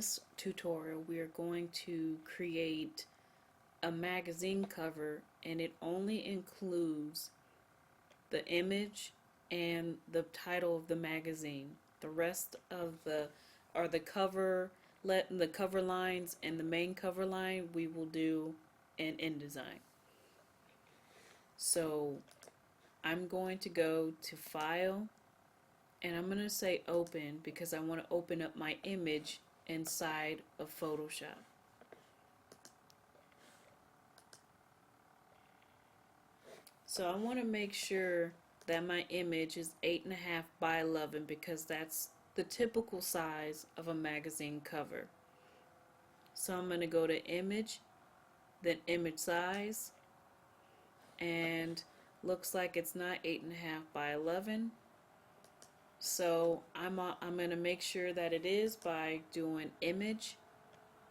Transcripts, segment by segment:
this tutorial, we are going to create a magazine cover, and it only includes the image and the title of the magazine. The rest of the the cover lines and the main cover line we will do in InDesign. So I'm going to go to File, and I'm going to say Open because I want to open up my image inside of Photoshop. So I want to make sure that my image is 8.5 by 11 because that's the typical size of a magazine cover. So I'm going to go to Image, then Image Size, and looks like it's not 8.5 by 11. So I'm going to make sure that it is by doing Image,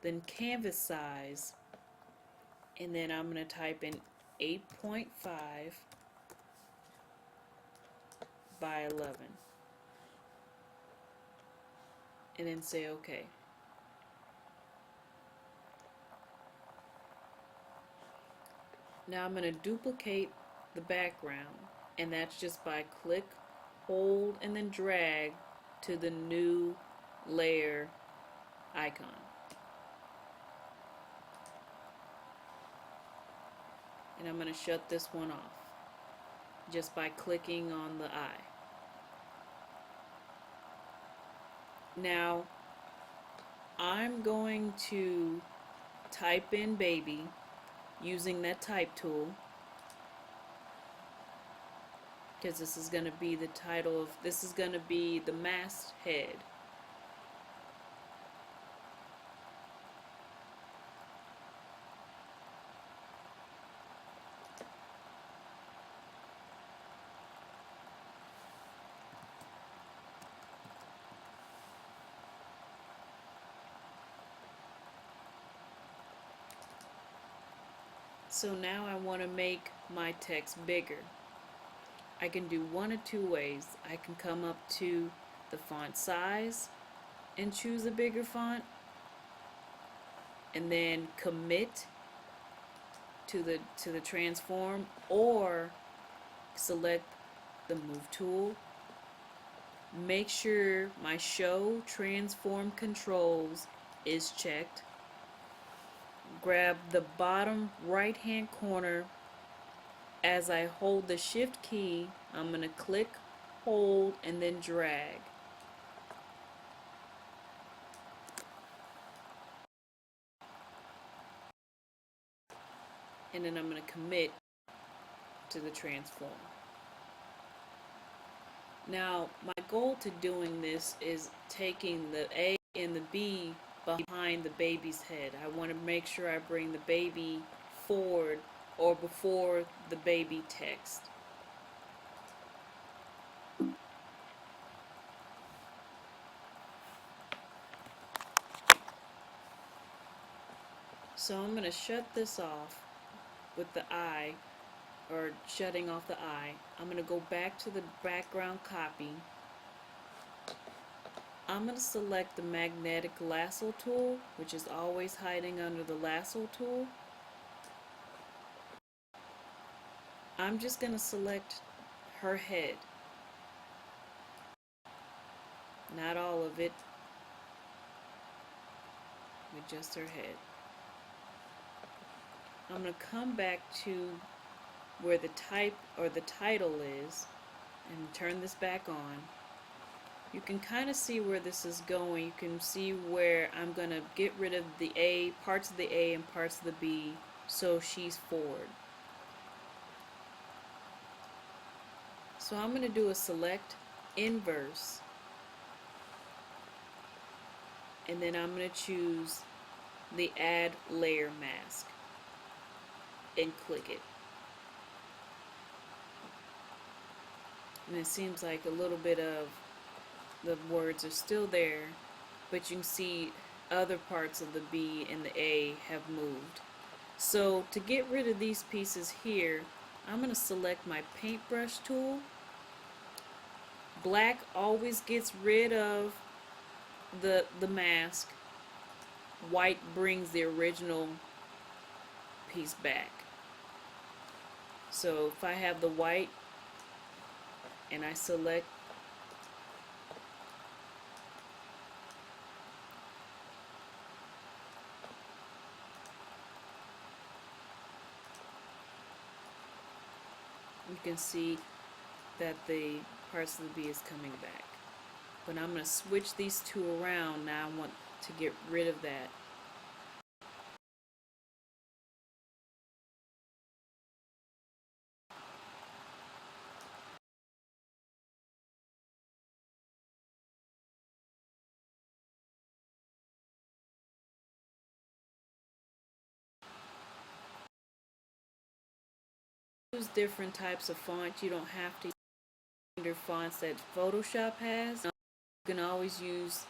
then Canvas Size, and then I'm going to type in 8.5 by 11 and then say OK. Now I'm going to duplicate the background, and that's just by click, hold, and then drag to the new layer icon. And I'm going to shut this one off just by clicking on the eye. Now I'm going to type in baby using that type tool, because this is going to be the title of, this is going to be the masthead. So now I want to make my text bigger. I can do one of two ways. I can come up to the font size and choose a bigger font, and then commit to the transform, or select the move tool. Make sure my show transform controls is checked. Grab the bottom right hand corner. As I hold the shift key, I'm going to click, hold, and then drag. And then I'm going to commit to the transform. Now, my goal to doing this is taking the A and the B behind the baby's head. I want to make sure I bring the baby forward or before the baby text. So I'm going to shut this off with the eye, or shutting off the eye. I'm going to go back to the background copy. I'm going to select the magnetic lasso tool, which is always hiding under the lasso tool. I'm just going to select her head, not all of it, but just her head. I'm going to come back to where the type or the title is and turn this back on. You can kind of see where this is going. You can see where I'm going to get rid of the A, parts of the A and parts of the B, so she's forward. So I'm going to do a select inverse, and then I'm going to choose the add layer mask and click it. And it seems like a little bit of the words are still there, but you can see other parts of the B and the A have moved. So to get rid of these pieces here, I'm going to select my paintbrush tool. Black always gets rid of the mask, white brings the original piece back. So if I have the white and I select you can see that the parts of the bee is coming back. But I'm going to switch these two around. Now I want to get rid of that. Use different types of fonts. You don't have to use standard fonts that Photoshop has. You can always use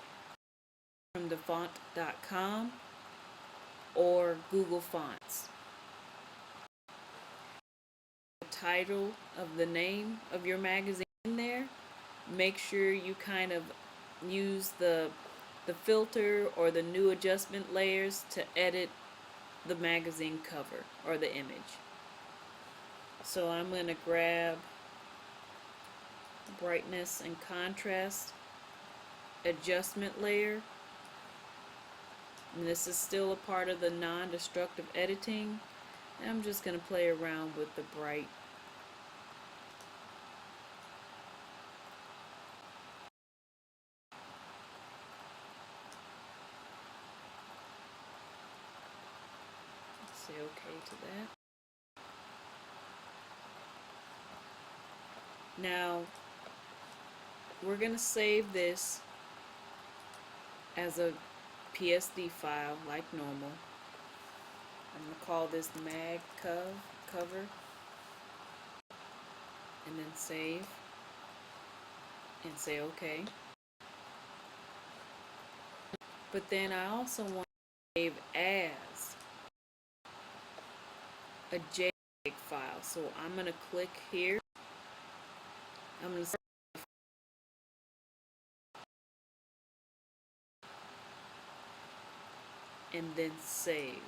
from thefont.com or Google Fonts. The title of the name of your magazine there, make sure you kind of use the filter or the new adjustment layers to edit the magazine cover or the image. So I'm going to grab brightness and contrast adjustment layer, and this is still a part of the non-destructive editing. And I'm just going to play around with the bright. Say okay to that. Now we're going to save this as a PSD file like normal. I'm going to call this mag cover and then save and say okay. But then I also want to save as a JPEG file. So I'm going to click here. I'm going to and then save.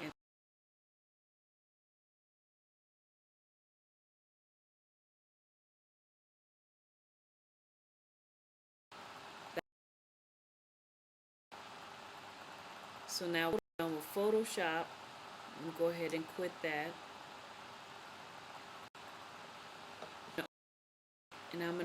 And so now we're done with Photoshop. I'm going to go ahead and quit that. And I'm going to